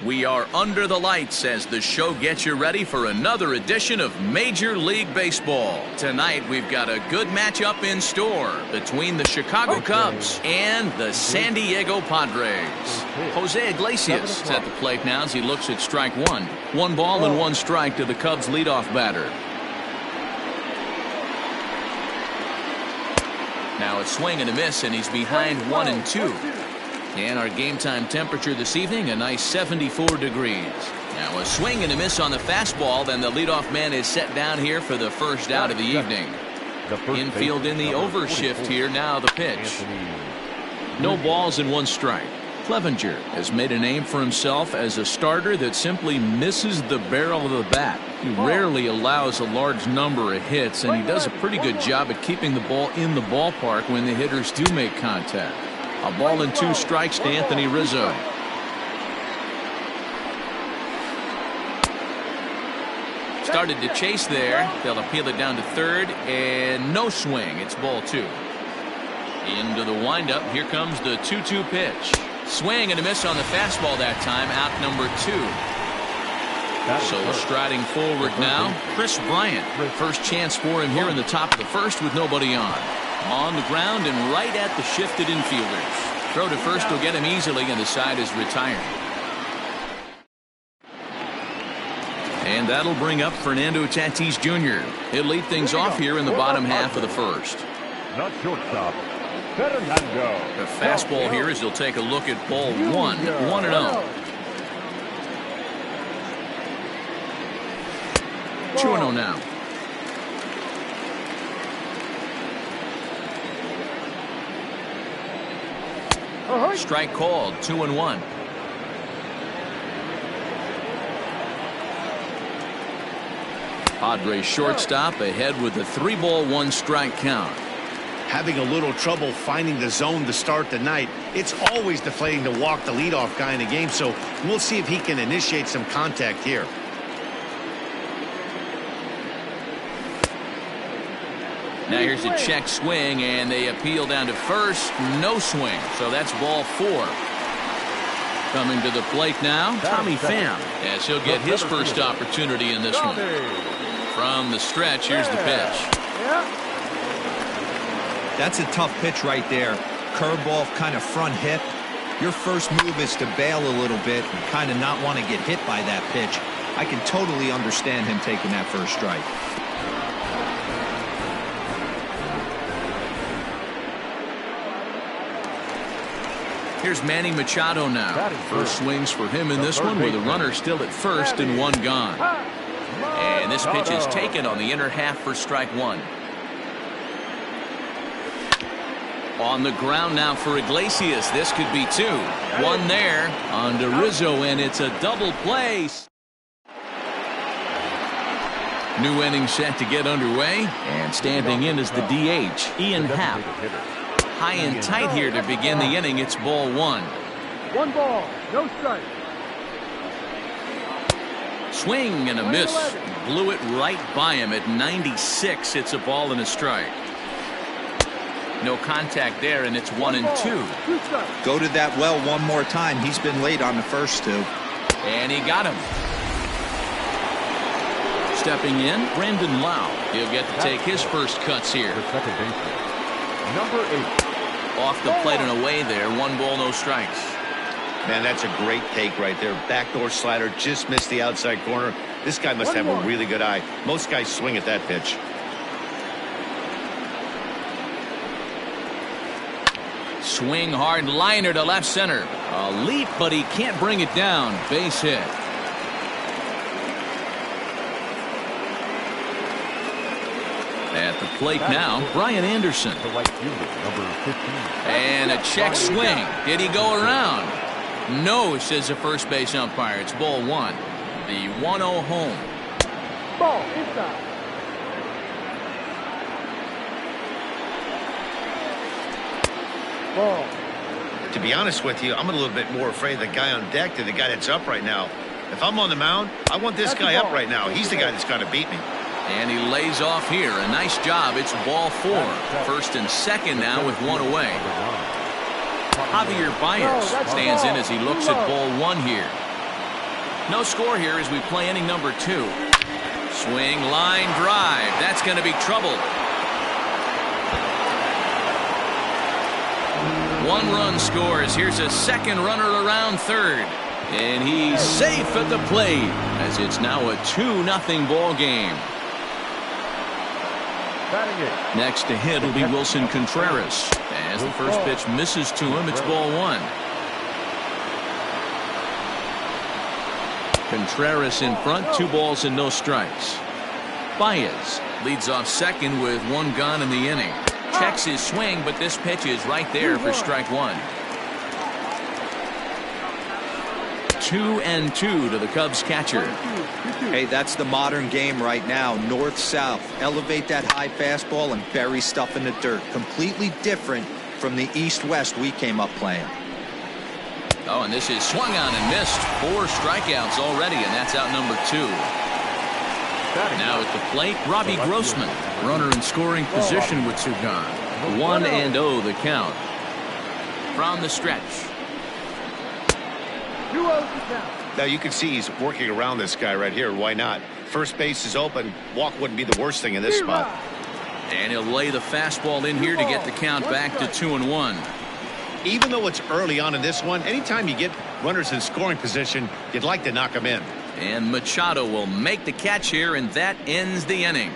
We are under the lights as the show gets you ready for another edition of Major League Baseball. Tonight we've got a good matchup in store between the Chicago Cubs and the San Diego Padres. Jose Iglesias is at the plate now as he looks at strike one. 1 ball and 1 strike to the Cubs leadoff batter. Now a swing and a miss, and he's behind 1-2. And our game time temperature this evening, a nice 74 degrees. Now a swing and a miss on the fastball, then the leadoff man is set down here for the first out of the evening. Infield in the overshift here, now the pitch. No balls and 1 strike. Clevenger has made a name for himself as a starter that simply misses the barrel of the bat. He rarely allows a large number of hits, and he does a pretty good job at keeping the ball in the ballpark when the hitters do make contact. A ball and 2 strikes to Anthony Rizzo. Started to chase there. They'll appeal it down to third, and no swing. It's ball 2. Into the windup. Here comes the 2-2 pitch. Swing and a miss on the fastball that time. Out number 2. So striding forward now, Chris Bryant. First chance for him here in the top of the first with nobody on. On the ground and right at the shifted infielders. Throw to first will get him easily, and the side is retired. And that'll bring up Fernando Tatis Jr. He'll lead things off here in the bottom half of the first. Not shortstop, Fernando. The fastball here as he'll take a look at ball 1, 1-0. 2-0 now. Strike called, 2-1. Padres shortstop ahead with a 3-ball 1-strike count. Having a little trouble finding the zone to start the night. It's always deflating to walk the leadoff guy in the game, so we'll see if he can initiate some contact here. Now here's a check swing, and they appeal down to first. No swing, so that's ball 4. Coming to the plate now, Tommy Pham, as he'll get his first opportunity in this one. From the stretch, here's the pitch. That's a tough pitch right there. Curveball, kind of front hip. Your first move is to bail a little bit and kind of not want to get hit by that pitch. I can totally understand him taking that first strike. Here's Manny Machado now. First swings for him in this one with a runner still at first and 1 gone. And this pitch is taken on the inner half for strike 1. On the ground now for Iglesias. This could be 2. 1 there on to Rizzo, and it's a double play. New inning set to get underway, and standing in is the DH, Ian Happ. High and tight here to begin the inning. It's ball 1. 1 ball, no strike. Swing and a miss. Blew it right by him at 96. It's a ball and a strike. No contact there, and it's 1-2. Go to that well one more time. He's been late on the first 2. And he got him. Stepping in, Brandon Lau. He'll get to take his first cuts here. Second baseman, number 8. Off the plate and away there. 1 ball, no strikes. Man, that's a great take right there. Backdoor slider, just missed the outside corner. This guy must have a really good eye. Most guys swing at that pitch. Swing hard liner to left center. A leap, but he can't bring it down. Base hit. At the plate now, Brian Anderson. The right fielder, number 15. And a check swing. Did he go around? No, says the first base umpire. It's ball 1. The 1-0 home. Ball inside. Ball. To be honest with you, I'm a little bit more afraid of the guy on deck than the guy that's up right now. If I'm on the mound, I want this guy up right now. He's the guy that's got to beat me. And he lays off here. A nice job. It's ball 4. First and second now with 1 away. Javier Baez stands in as he looks at ball 1 here. No score here as we play inning number 2. Swing, line drive. That's going to be trouble. 1 run scores. Here's a second runner around third. And he's safe at the plate as it's now a 2-0 ball game. Next to hit will be Wilson Contreras. As the first pitch misses to him, it's ball 1. Contreras in front, 2 balls and no strikes. Baez leads off second with 1 gone in the inning. Checks his swing, but this pitch is right there for strike 1. 2-2 to the Cubs catcher. Hey, that's the modern game right now. North-south. Elevate that high fastball and bury stuff in the dirt. Completely different from the east-west we came up playing. Oh, and this is swung on and missed. 4 strikeouts already, and that's out number 2. Now at the plate, Robbie Grossman. Runner in scoring position with 2 gone. 1-0 the count. From the stretch. Now you can see he's working around this guy right here. Why not? First base is open. Walk wouldn't be the worst thing in this spot. And he'll lay the fastball in here to get the count back to 2-1. Even though it's early on in this one, anytime you get runners in scoring position, you'd like to knock them in. And Machado will make the catch here, and that ends the inning.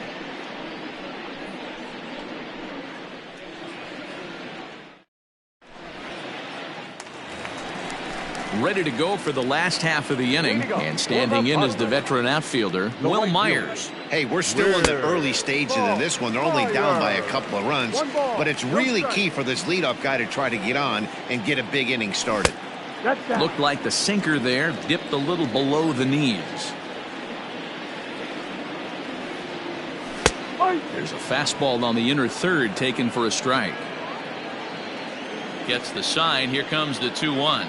Ready to go for the last half of the inning, and standing in is the veteran outfielder, Will Myers. Hey, we're still in the early stages of this one. They're only down by a couple of runs, but it's really key for this leadoff guy to try to get on and get a big inning started. Looked like the sinker there dipped a little below the knees. There's a fastball on the inner third taken for a strike. Gets the sign. Here comes the 2-1.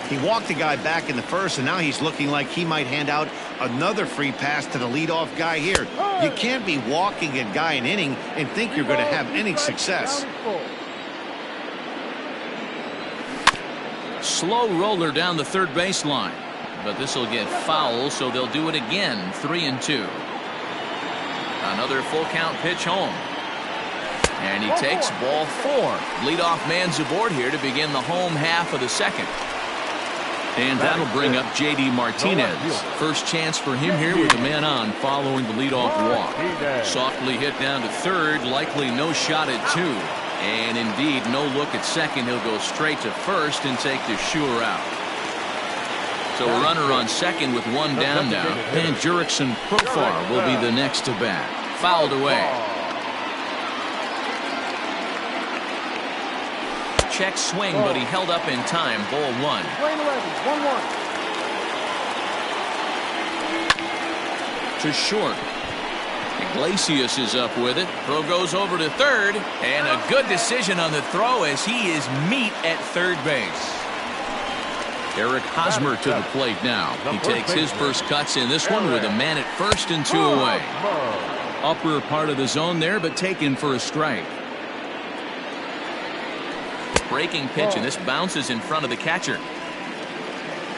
He walked the guy back in the first, and now he's looking like he might hand out another free pass to the leadoff guy here. You can't be walking a guy an inning and think you're going to have any success. Slow roller down the third baseline, but this will get foul, so they'll do it again. 3-2. Another full count pitch home. And he takes ball 4. Leadoff man's aboard here to begin the home half of the second. And that'll bring up J.D. Martinez. First chance for him here with a man on following the leadoff walk. Softly hit down to third, likely no shot at 2. And indeed, no look at second. He'll go straight to first and take the sure out. So a runner on second with 1 down now. And Jurickson Profar will be the next to bat. Fouled away. Check swing, but he held up in time. Ball 1. To short. Iglesias is up with it. Throw goes over to third, and a good decision on the throw as he is meat at third base. Eric Hosmer to the plate now. He takes his first cuts in this one with a man at first and 2 away. Upper part of the zone there, but taken for a strike. Breaking pitch, and this bounces in front of the catcher.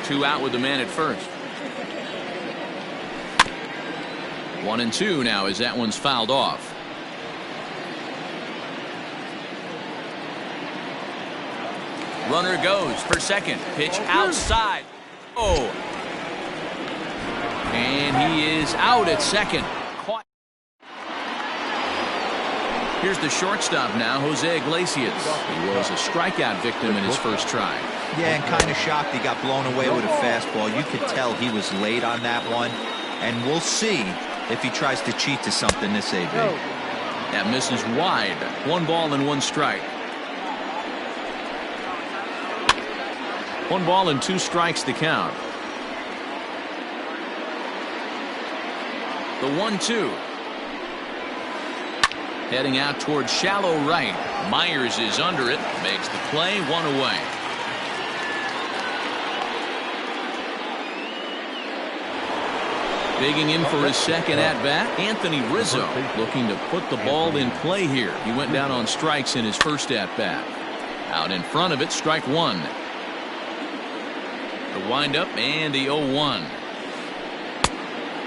2 out with the man at first. 1-2 now as that one's fouled off. Runner goes for second. Pitch outside. Oh. And he is out at second. Here's the shortstop now, Jose Iglesias. He was a strikeout victim in his first try. Yeah, and kind of shocked he got blown away with a fastball. You could tell he was late on that one. And we'll see if he tries to cheat to something this AB. That misses wide. 1 ball and 1 strike. 1 ball and 2 strikes to count. The 1-2. Heading out towards shallow right. Myers is under it. Makes the play. 1 away. Digging in for his second at-bat, Anthony Rizzo looking to put the ball in play here. He went down on strikes in his first at-bat. Out in front of it, strike 1. The windup and the 0-1.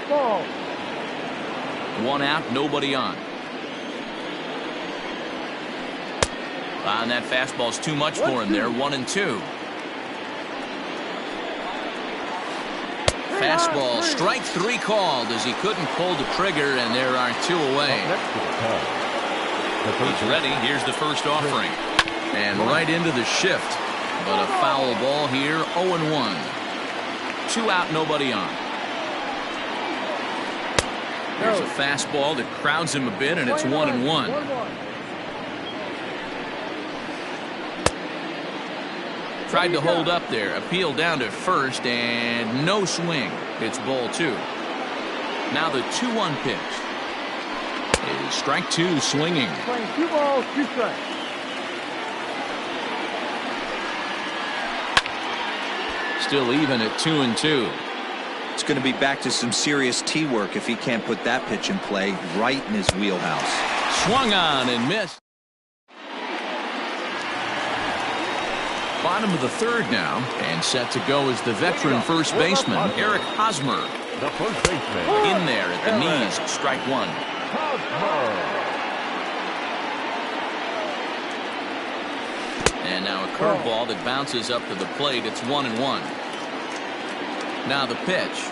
Ball. One out, nobody on. And that fastball's too much for him there. 1-2. Fastball, strike 3 called as he couldn't pull the trigger, and there are 2 away. He's ready. Here's the first offering. And right into the shift. But a foul ball here, 0-1. 2 out, nobody on. There's a fastball that crowds him a bit, and it's 1-1. Tried to hold up there. Appeal down to first, and no swing. It's ball 2. Now the 2-1 pitch. Is strike 2 swinging. Playing 2 balls, 2 strikes. Still even at 2-2. It's going to be back to some serious tee work if he can't put that pitch in play right in his wheelhouse. Swung on and missed. Bottom of the 3rd now, and set to go is the veteran first baseman, Eric Hosmer. The first baseman. In there at the knees, strike 1. And now a curveball that bounces up to the plate. It's 1-1. Now the pitch.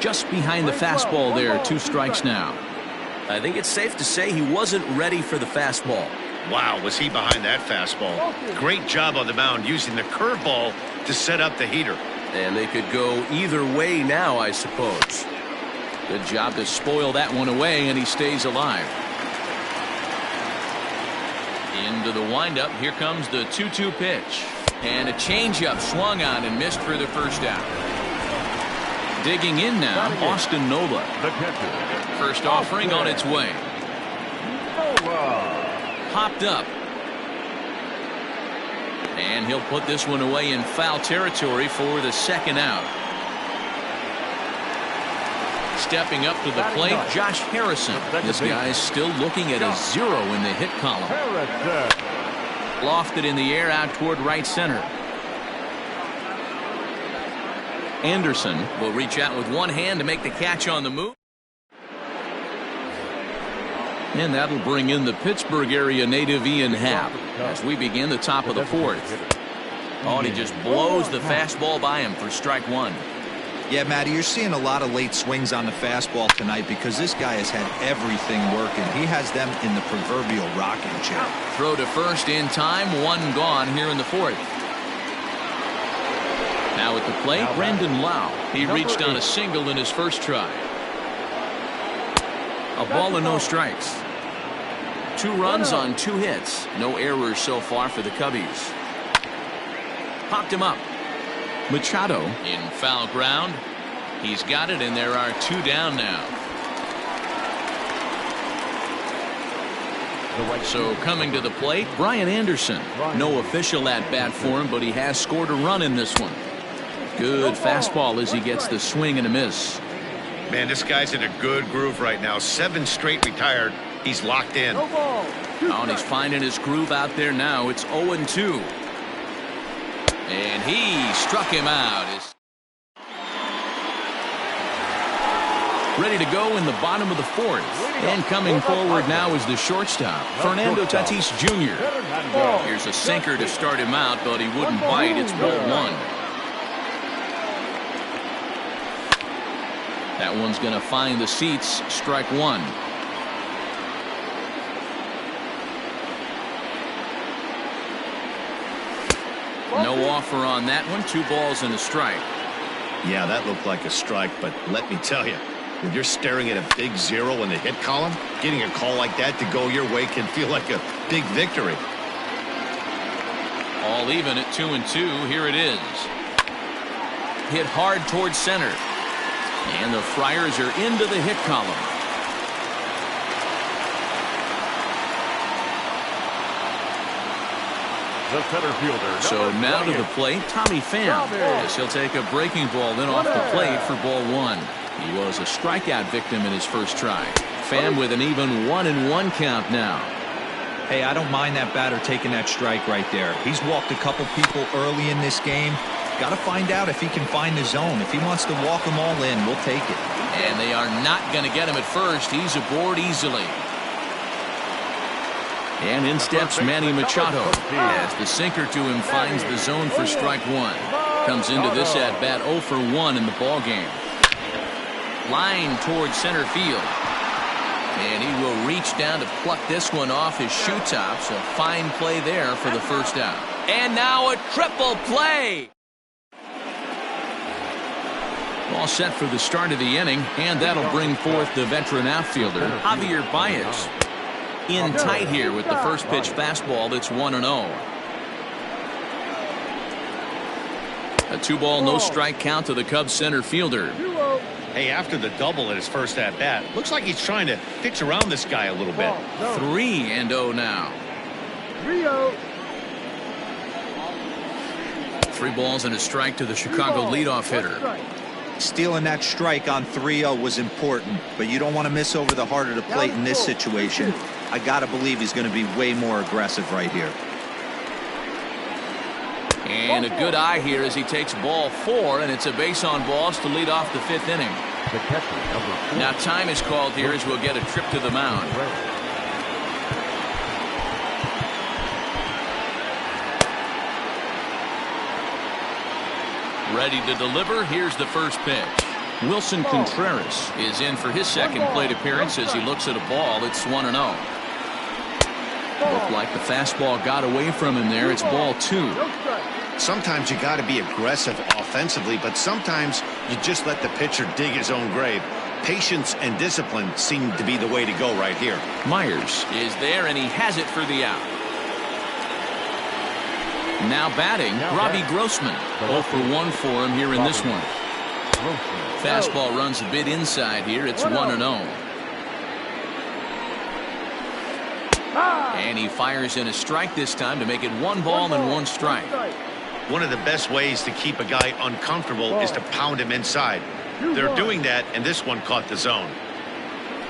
Just behind the fastball there, 2 strikes now. I think it's safe to say he wasn't ready for the fastball. Wow, was he behind that fastball. Great job on the mound using the curveball to set up the heater. And they could go either way now, I suppose. Good job to spoil that one away, and he stays alive. Into the windup. Here comes the 2-2 pitch. And a changeup swung on and missed for the first out. Digging in now, Austin Nola. First offering on its way. Popped up. And he'll put this one away in foul territory for the 2nd out. Stepping up to the plate, Josh Harrison. This guy is still looking at a 0 in the hit column. Lofted in the air out toward right center. Anderson will reach out with one hand to make the catch on the move. And that'll bring in the Pittsburgh area native Ian Happ as we begin the top of the 4th. Oh, and he just blows the fastball by him for strike 1. Yeah, Matty, you're seeing a lot of late swings on the fastball tonight because this guy has had everything working. He has them in the proverbial rocking chair. Throw to first in time, 1 gone here in the 4th. Now at the plate, Brandon Lau. He reached on a single in his first try. A ball and no strikes. 2 runs on 2 hits. No errors so far for the Cubbies. Popped him up. Machado in foul ground. He's got it, and there are 2 down now. So coming to the plate, Brian Anderson. No official at bat for him, but he has scored a run in this one. Good fastball as he gets the swing and a miss. Man, this guy's in a good groove right now. 7 straight retired. He's locked in. Oh, and he's finding his groove out there now. It's 0-2. And he struck him out. Ready to go in the bottom of the 4th. And coming forward now is the shortstop, Fernando Tatis Jr. Here's a sinker to start him out, but he wouldn't bite. It's ball 1. That one's going to find the seats. Strike 1. No offer on that one. 2 balls and a strike. Yeah, that looked like a strike, but let me tell you, when you're staring at a big 0 in the hit column, getting a call like that to go your way can feel like a big victory. All even at 2-2. Here it is. Hit hard towards center. And the Friars are into the hit column. The center fielder. So now to the plate, Tommy Pham. Yes, he'll take a breaking ball, then off the plate for ball 1. He was a strikeout victim in his first try. Pham with an even 1-1 count now. Hey, I don't mind that batter taking that strike right there. He's walked a couple people early in this game. Got to find out if he can find the zone. If he wants to walk them all in, we'll take it. And they are not going to get him at first. He's aboard easily. And in steps Manny Machado as the sinker to him finds the zone for strike one. Comes into this at bat 0 for 1 in the ball game. Line towards center field. And he will reach down to pluck this one off his shoe tops. A fine play there for the first out. And now a triple play. All set for the start of the inning, and that'll bring forth the veteran outfielder, Javier Baez. In tight here with the first pitch fastball that's 1-0. A 2-ball, no strike count to the Cubs center fielder. Hey, after the double at his first at-bat, looks like he's trying to pitch around this guy a little bit. 3-0 now. 3-0. 3 balls and a strike to the Chicago leadoff hitter. Stealing that strike on 3-0 was important, but you don't want to miss over the heart of the plate in this situation. I got to believe he's going to be way more aggressive right here. And a good eye here as he takes ball 4, and it's a base on balls to lead off the 5th inning. Now time is called here as we'll get a trip to the mound. Ready to deliver. Here's the first pitch. Wilson Contreras is in for his second plate appearance as he looks at a ball. It's 1-0. Looked like the fastball got away from him there. It's ball 2. Sometimes you got to be aggressive offensively, but sometimes you just let the pitcher dig his own grave. Patience and discipline seem to be the way to go right here. Myers is there, and he has it for the out. Now batting, Robbie Grossman. 0 for 1 for him here in this one. Fastball runs a bit inside here. It's 1-0. And he fires in a strike this time to make it 1 ball and 1 strike. One of the best ways to keep a guy uncomfortable is to pound him inside. They're doing that, and this one caught the zone.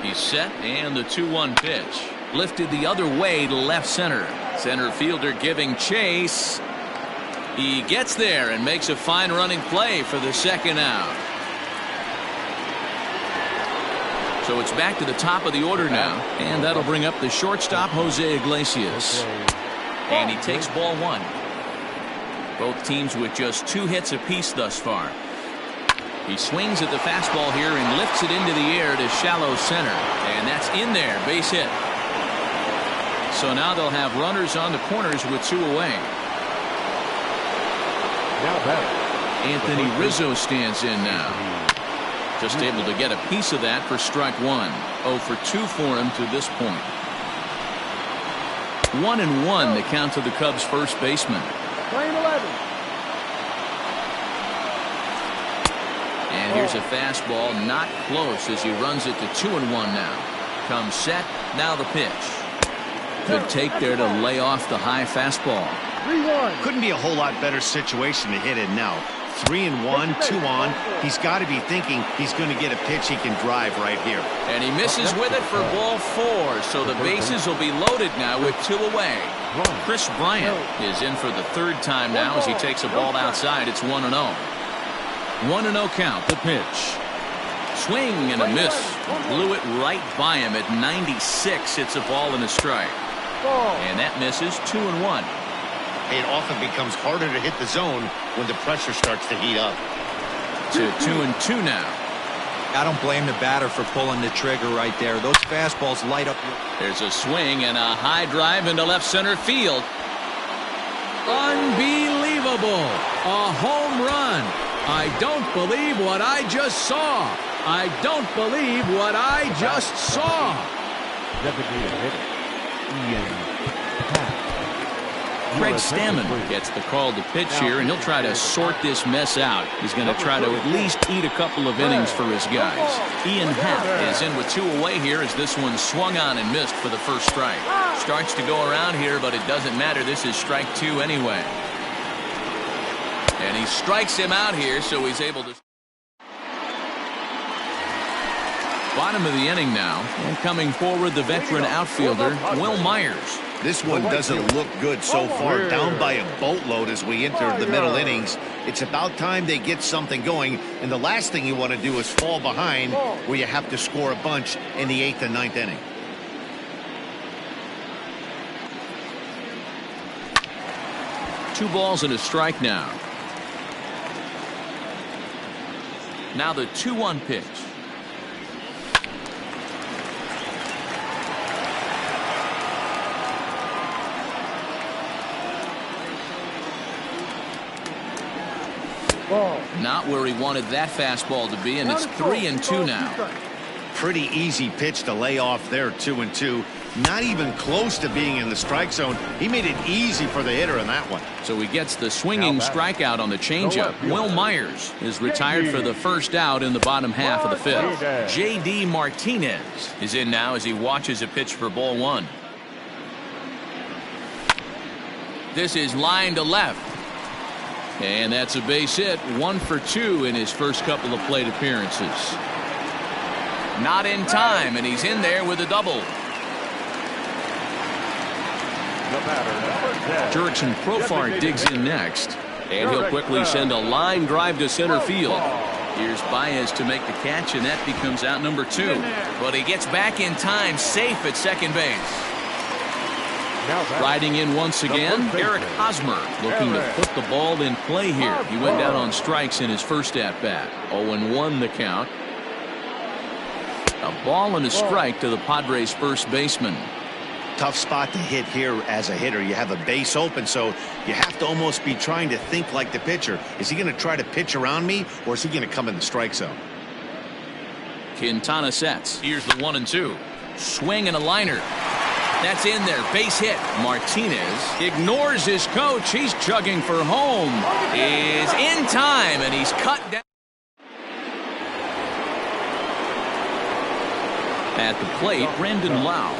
He's set, and the 2-1 pitch. Lifted the other way to left center. Center fielder giving chase. He gets there and makes a fine running play for the second out. So it's back to the top of the order now, and that'll bring up the shortstop, Jose Iglesias. And he takes ball 1. Both teams with just 2 hits apiece thus far. He swings at the fastball here and lifts it into the air to shallow center. And that's in there, base hit. So now they'll have runners on the corners with 2 away. Anthony Rizzo stands in now. Just able to get a piece of that for strike 1. 0 for 2 for him to this point. 1-1 the count to the Cubs first baseman. And here's a fastball not close as he runs it to 2-1 now. Comes set. Now the pitch. Good take there to lay off the high fastball. 3-1. Couldn't be a whole lot better situation to hit in now. 3-1, 2 on. He's got to be thinking he's going to get a pitch he can drive right here. And he misses with it for ball 4. So the bases will be loaded now with 2 away. Chris Bryant is in for the 3rd time now as he takes a ball outside. It's 1-0. 1-0 count. The pitch. Swing and a miss. Blew it right by him at 96. It's a ball and a strike. And that misses. 2-1. It often becomes harder to hit the zone when the pressure starts to heat up. To 2-2 now. I don't blame the batter for pulling the trigger right there. Those fastballs light up. There's a swing and a high drive into left center field. Unbelievable. A home run. I don't believe what I just saw. I don't believe what I just saw. Craig Stammen gets the call to pitch here, and he'll try to sort this mess out. He's going to try to at least eat a couple of innings for his guys. Ian Happ is in with 2 away here as this one swung on and missed for the first strike. Starts to go around here, but it doesn't matter. This is strike 2 anyway. And he strikes him out here, so he's able to... Bottom of the inning now, and coming forward, the veteran outfielder, Will Myers. This one doesn't look good so far. Down by a boatload as we enter the middle innings. It's about time they get something going, and the last thing you want to do is fall behind where you have to score a bunch in the 8th and 9th inning. Two balls and a strike now. Now the 2-1 pitch. Not where he wanted that fastball to be, and it's 3-2 now. Pretty easy pitch to lay off there, 2-2. Not even close to being in the strike zone. He made it easy for the hitter in that one. So he gets the swinging strikeout on the changeup. Will Myers is retired for the first out in the bottom half of the 5th. J.D. Martinez is in now as he watches a pitch for ball 1. This is line to left. And that's a base hit, 1 for 2 in his first couple of plate appearances. Not in time, and he's in there with a double. Jurickson Profar digs in next, and he'll quickly send a line drive to center field. Here's Baez to make the catch, and that becomes out number 2. But he gets back in time, safe at second base. Riding in once again, Eric Hosmer looking to put the ball in play here. He went down on strikes in his first at-bat. 0-1 the count. A ball and a strike to the Padres' first baseman. Tough spot to hit here as a hitter. You have a base open, so you have to almost be trying to think like the pitcher. Is he going to try to pitch around me, or is he going to come in the strike zone? Quintana sets. Here's the 1-2. Swing and a liner. That's in there. Base hit. Martinez ignores his coach. He's chugging for home. Is in time, and he's cut down. At the plate, Brandon Lau.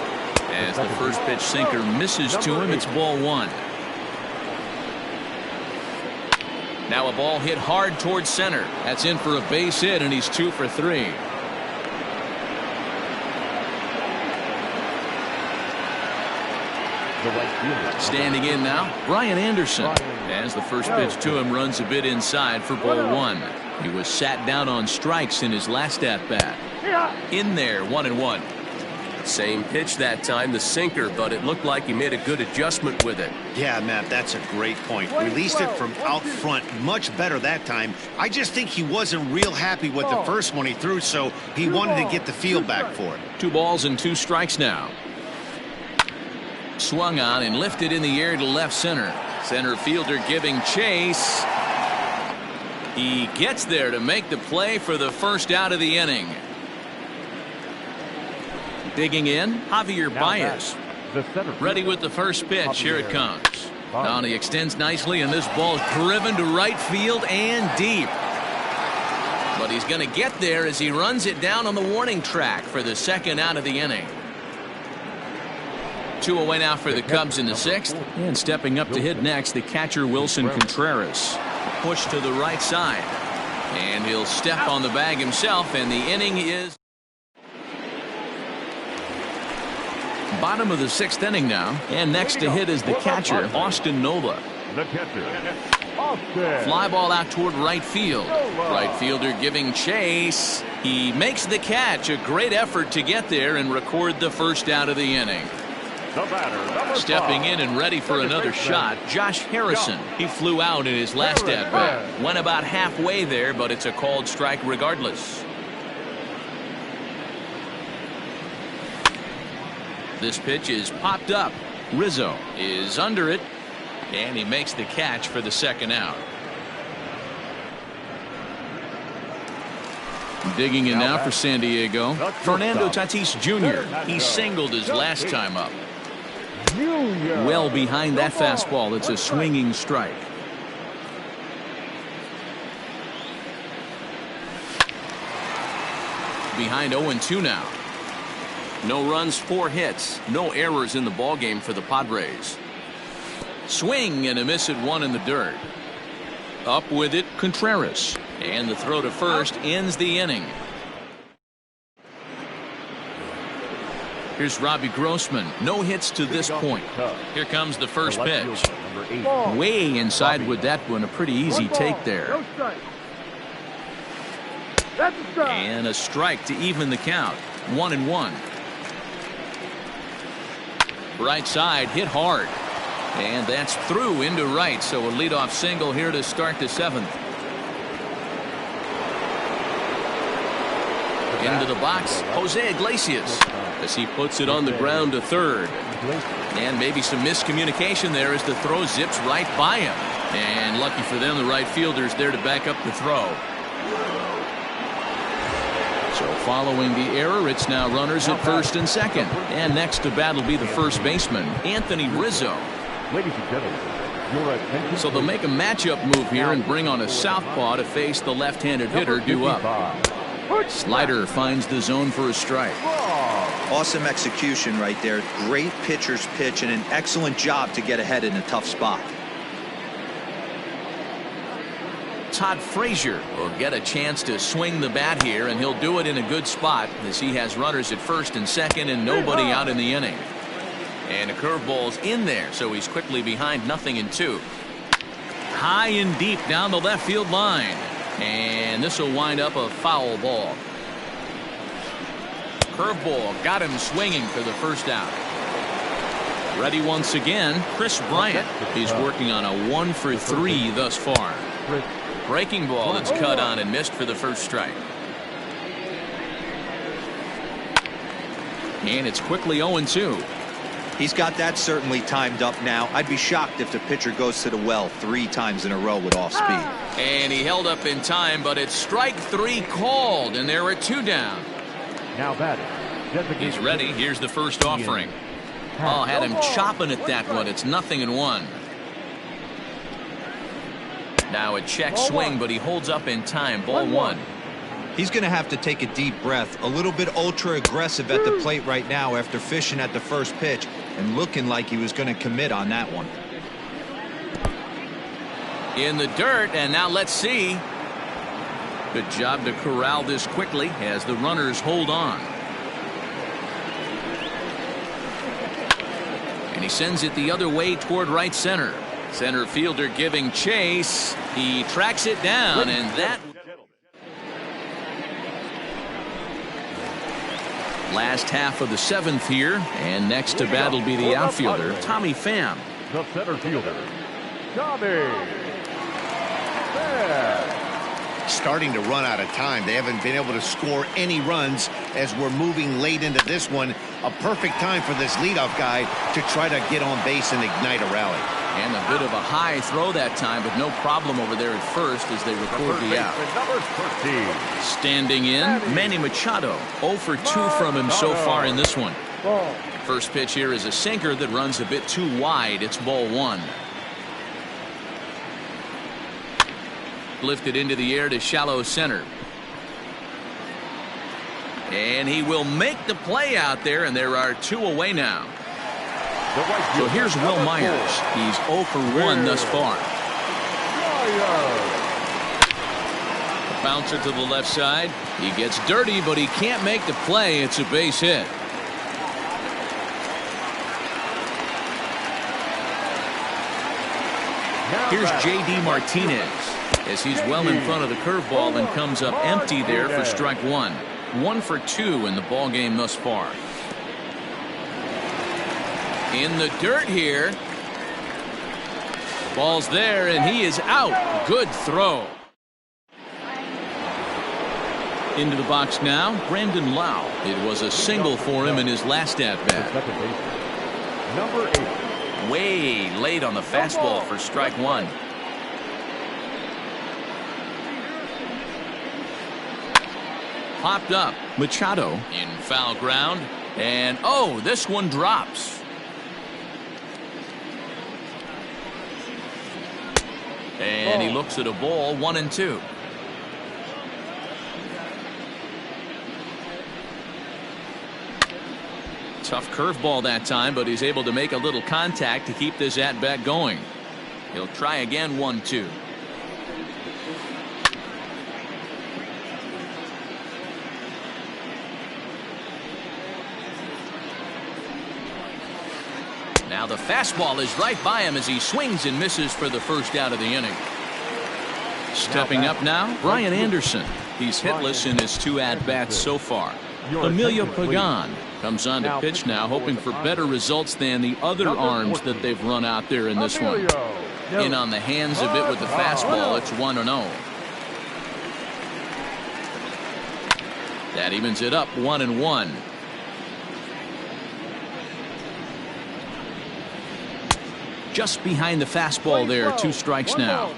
As the first pitch sinker misses to him, it's ball 1. Now a ball hit hard towards center. That's in for a base hit, and he's 2 for 3. Standing in now, Brian Anderson. As the first pitch to him runs a bit inside for ball 1. He was sat down on strikes in his last at-bat. In there, 1-1. Same pitch that time, the sinker, but it looked like he made a good adjustment with it. Yeah, Matt, that's a great point. Released it from out front much better that time. I just think he wasn't real happy with the first one he threw, so he wanted to get the feel back for it. 2 balls and 2 strikes now. Swung on and lifted in the air to left center. Center fielder giving chase. He gets there to make the play for the first out of the inning. Digging in, Javier Baez. Ready with the first pitch. Here it comes. Now he extends nicely, and this ball driven to right field and deep. But he's going to get there as he runs it down on the warning track for the second out of the inning. 2 away now for the Cubs in the 6th. And stepping up to hit next, the catcher Wilson Contreras. Push to the right side. And he'll step on the bag himself, and the inning is bottom of the 6th inning now. And next to hit is the catcher, Austin Nola. Fly ball out toward right field. Right fielder giving chase. He makes the catch. A great effort to get there and record the first out of the inning. Stepping in and ready for another shot, Josh Harrison. He flew out in his last at-bat. Went about halfway there, but it's a called strike regardless. This pitch is popped up. Rizzo is under it, and he makes the catch for the second out. Digging in now for San Diego, Fernando Tatis Jr. He singled his last time up. Well behind that fastball. It's a swinging strike. Behind 0-2 now. No runs, 4 hits, no errors in the ballgame for the Padres. Swing and a miss at 1 in the dirt. Up with it, Contreras. And the throw to first ends the inning. Here's Robbie Grossman. No hits to this point. Here comes the first pitch. Way inside with that one. A pretty easy take there. And a strike to even the count. 1-1. Right side hit hard. And that's through into right. So a leadoff single here to start the seventh. Into the box, Jose Iglesias, as he puts it on the ground to third. And maybe some miscommunication there as the throw zips right by him. And lucky for them, the right fielder's there to back up the throw. So following the error, it's now runners at first and second. And next to bat will be the first baseman, Anthony Rizzo. Ladies and gentlemen, your attention. So they'll make a matchup move here and bring on a southpaw to face the left-handed hitter due up. Slider finds the zone for a strike. Awesome execution right there. Great pitcher's pitch and an excellent job to get ahead in a tough spot. Todd Frazier will get a chance to swing the bat here, and he'll do it in a good spot as he has runners at first and second and nobody out in the inning. And a curveball's in there, so he's quickly behind 0-2. High and deep down the left field line. And this will wind up a foul ball. Curveball got him swinging for the first out. Ready once again, Chris Bryant. He's working on a 1-for-3 thus far. Breaking ball that's cut on and missed for the first strike. And it's quickly 0-2. He's got that certainly timed up now. I'd be shocked if the pitcher goes to the well 3 times in a row with off speed. And he held up in time, but it's strike 3 called, and there are 2 down. Now batting. He's ready. Here's the first offering. Oh, had him chopping at that one. It's 0-1. Now a check swing, but he holds up in time. Ball 1. He's going to have to take a deep breath. A little bit ultra aggressive at the plate right now after fishing at the first pitch and looking like he was going to commit on that one. In the dirt, and now let's see. Good job to corral this quickly as the runners hold on. And he sends it the other way toward right center. Center fielder giving chase. He tracks it down, and that... Last half of the 7th here, and next to bat will be the outfielder, Tommy Pham. The center fielder, Tommy Pham. Starting to run out of time. They haven't been able to score any runs as we're moving late into this one. A perfect time for this leadoff guy to try to get on base and ignite a rally. And a bit of a high throw that time, but no problem over there at first as they record the out. Standing in, Manny Machado. 0 for 2 from him so far in this one. First pitch here is a sinker that runs a bit too wide. It's ball 1. Lifted into the air to shallow center. And he will make the play out there, and there are 2 away now. So here's Will Myers. He's 0 for 1 thus far. A bouncer to the left side. He gets dirty, but he can't make the play. It's a base hit. Here's J.D. Martinez as he's well in front of the curveball and comes up empty there for strike 1. 1 for 2 in the ball game thus far. In the dirt here. Ball's there, and he is out. Good throw. Into the box now, Brandon Lau. It was a single for him in his last at-bat. Number 8. Way late on the fastball for strike 1. Popped up. Machado in foul ground. And, oh, this one drops. And he looks at a ball, 1-2. Tough curveball that time, but he's able to make a little contact to keep this at-bat going. He'll try again, 1-2. Now the fastball is right by him as he swings and misses for the first out of the inning. Stepping up now, Brian Anderson. He's hitless in his 2 at-bats so far. Emilio Pagan comes on to pitch now, hoping for better results than the other arms that they've run out there in this one. In on the hands a bit with the fastball. It's 1-0. That evens it up 1-1. Just behind the fastball there. 2 strikes now.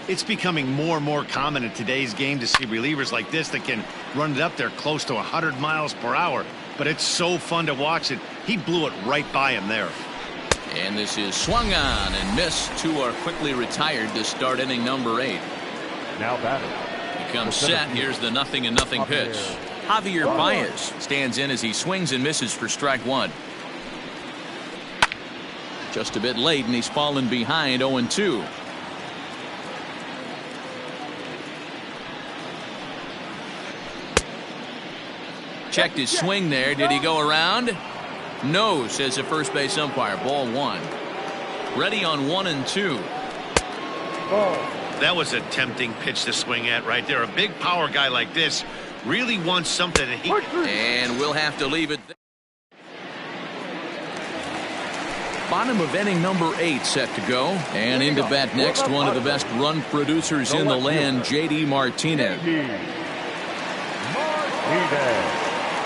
It's becoming more and more common in today's game to see relievers like this that can run it up there close to 100 miles per hour. But it's so fun to watch it. He blew it right by him there. And this is swung on and missed. 2 are quickly retired to start inning number 8. Now batting. He comes set. Here's the 0-0 pitch. Javier Baez stands in as he swings and misses for strike 1. Just a bit late, and he's fallen behind 0-2. Checked his swing there. Did he go around? No, says the first base umpire. Ball 1. Ready on 1-2. That was a tempting pitch to swing at right there. A big power guy like this really wants something that he... And we'll have to leave it there. Bottom of inning number 8 set to go. And into bat next, one of the best run producers in the land, J.D. Martinez.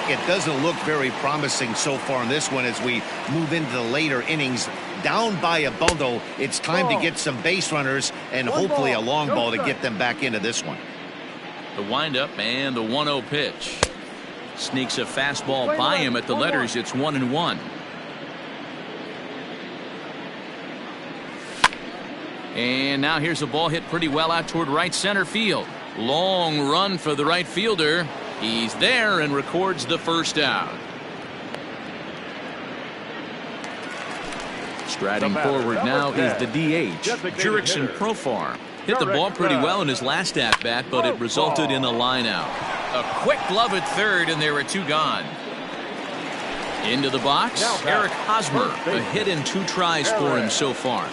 It doesn't look very promising so far in this one as we move into the later innings. Down by a bundle, it's time to get some base runners and hopefully a long ball to get them back into this one. The windup and the 1-0 pitch. Sneaks a fastball by him at the letters. It's 1-1. And now here's a ball hit pretty well out toward right center field. Long run for the right fielder. He's there and records the first out. Striding forward now is the DH, Jurickson Profar. Hit the ball pretty well in his last at-bat, but it resulted in a line out. A quick glove at third, and there are 2 gone. Into the box, Eric Hosmer. A hit in 2 tries for him so far.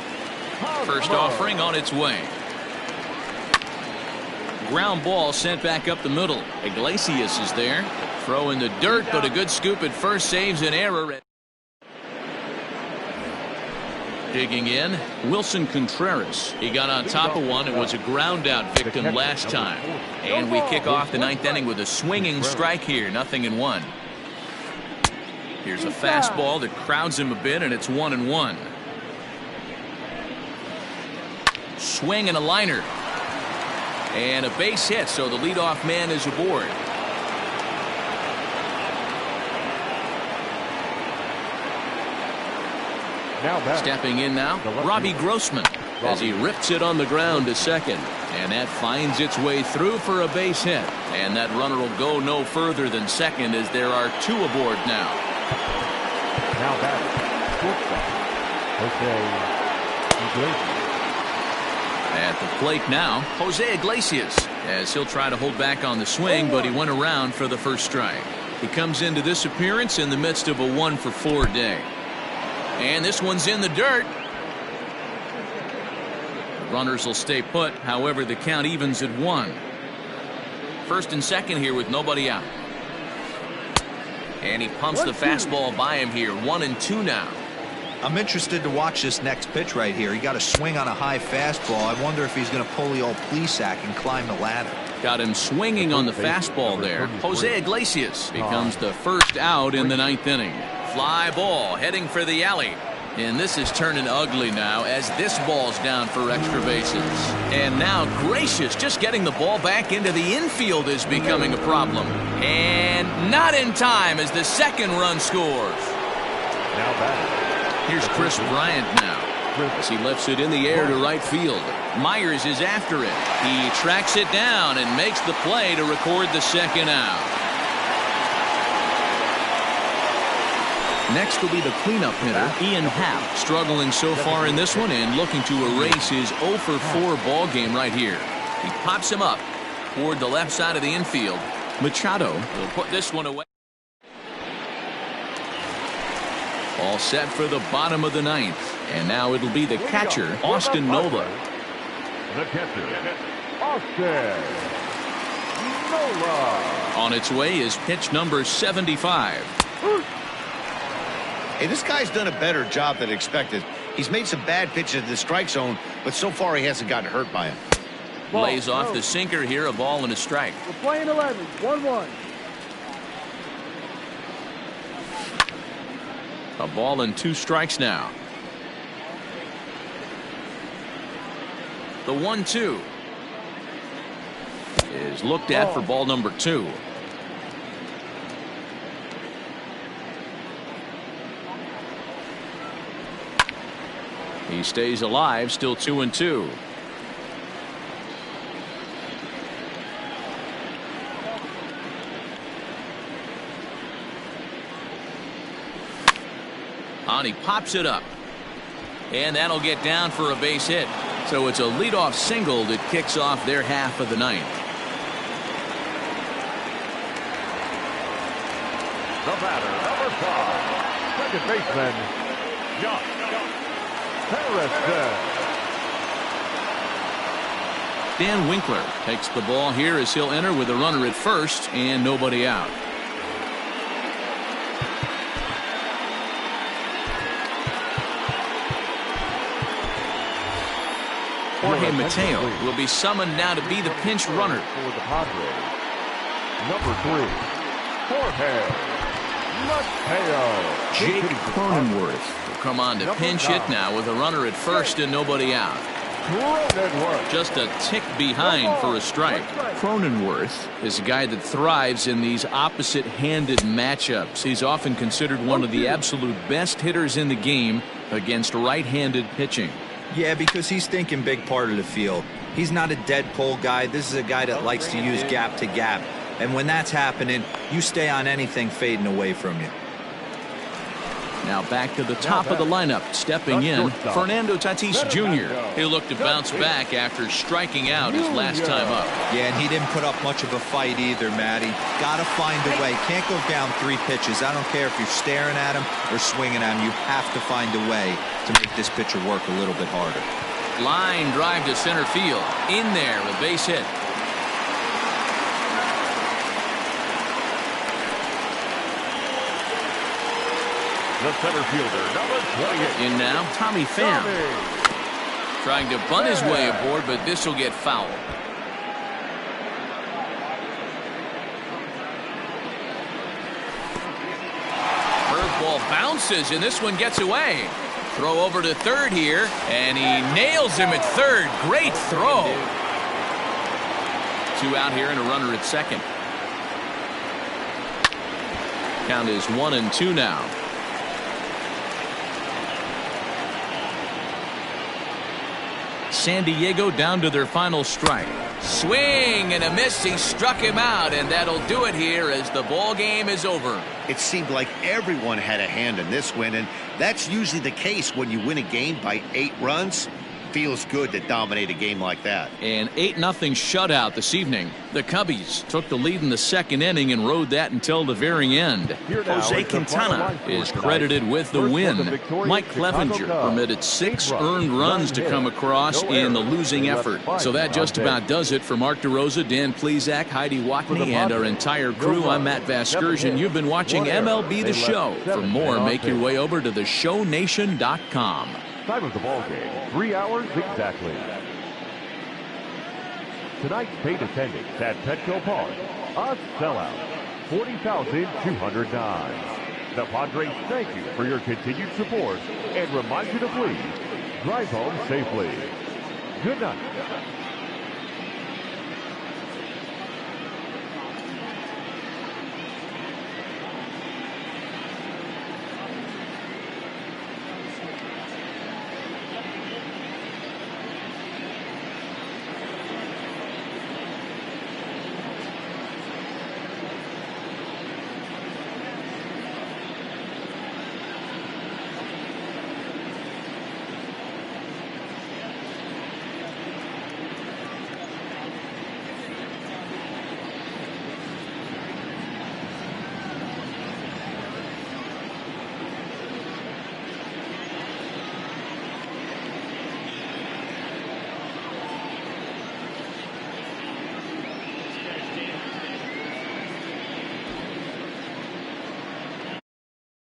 First offering on its way. Ground ball sent back up the middle. Iglesias is there. Throw in the dirt, but a good scoop at first saves an error. Digging in, Wilson Contreras. He got on top of one. It was a ground out victim last time. And we kick off the 9th inning with a swinging strike here. 0-1. Here's a fastball that crowds him a bit, and it's 1-1. Swing and a liner. And a base hit, so the leadoff man is aboard. Stepping in now, Robbie Grossman, as he rips it on the ground to second. And that finds its way through for a base hit. And that runner will go no further than second as there are 2 aboard now. Now batting. At the plate now, Jose Iglesias, as he'll try to hold back on the swing, but he went around for the first strike. He comes into this appearance in the midst of a 1-for-4 day. And this one's in the dirt. The runners will stay put, however the count evens at 1. First and second here with nobody out. And he pumps the fastball by him here. 1-2 now. I'm interested to watch this next pitch right here. He got a swing on a high fastball. I wonder if he's going to pull the old Plesac and climb the ladder. Got him swinging on the fastball there. Jose Iglesias becomes the first out in the 9th inning. Fly ball heading for the alley. And this is turning ugly now as this ball's down for extra bases. And now Gracious just getting the ball back into the infield is becoming a problem. And not in time as the second run scores. Now batting. Here's Chris Bryant now as he lifts it in the air to right field. Myers is after it. He tracks it down and makes the play to record the second out. Next will be the cleanup hitter, Ian Happ, struggling so far in this one and looking to erase his 0-for-4 ball game right here. He pops him up toward the left side of the infield. Machado will put this one away. All set for the bottom of the ninth. And now it'll be the catcher, Austin Nola. The catcher, Austin Nola. On its way is pitch number 75. Hey, this guy's done a better job than expected. He's made some bad pitches in the strike zone, but so far he hasn't gotten hurt by him. Lays off the sinker here, a ball and a strike. We're playing 11, 1-1. A ball and 2 strikes now. The 1-2 is looked at for ball number 2. He stays alive, still 2-2. On he pops it up. And that'll get down for a base hit. So it's a leadoff single that kicks off their half of the ninth. The batter, number 5, second baseman, Josh Harrison. Dan Winkler takes the ball here as he'll enter with a runner at first and nobody out. Jorge Mateo will be summoned now to be the pinch runner. For the Padres, number 3, Jorge Mateo. Jake Cronenworth will come on to pinch hit now with a runner at first and nobody out. Just a tick behind for a strike. Cronenworth is a guy that thrives in these opposite-handed matchups. He's often considered one of the absolute best hitters in the game against right-handed pitching. Yeah, because he's thinking big part of the field. He's not a dead pull guy. This is a guy that likes to use gap to gap. And when that's happening, you stay on anything fading away from you. Now back to the top of the lineup, stepping in, Fernando Tatis Jr. He'll look to bounce back after striking out his last time up. Yeah, and he didn't put up much of a fight either, Matty. Got to find a way. Can't go down 3 pitches. I don't care if you're staring at him or swinging at him. You have to find a way to make this pitcher work a little bit harder. Line drive to center field. In there, a base hit. The center fielder, number 28. In now, Tommy Pham. Trying to bunt his way aboard, but this will get foul. Curveball bounces, and this one gets away. Throw over to third here, and he nails him at third. Great throw. 2 out here and a runner at second. Count is 1-2 now. San Diego down to their final strike. Swing and a miss. He struck him out, and that'll do it here as the ball game is over. It seemed like everyone had a hand in this win, and that's usually the case when you win a game by 8 runs. Feels good to dominate a game like that. An 8-0 shutout this evening. The Cubbies took the lead in the second inning and rode that until the very end. Jose Quintana is credited with the win. Mike Clevenger permitted 6 earned runs to come across in the losing effort. So that just about does it for Mark DeRosa, Dan Plesac, Heidi Watney, and our entire crew. I'm Matt Vasgersian. You've been watching MLB The Show. For more, make your way over to theshownation.com. Time of the ball game, 3 hours exactly. Tonight's paid attendance at Petco Park, a sellout, 40,209. The Padres thank you for your continued support and remind you to please drive home safely. Good night.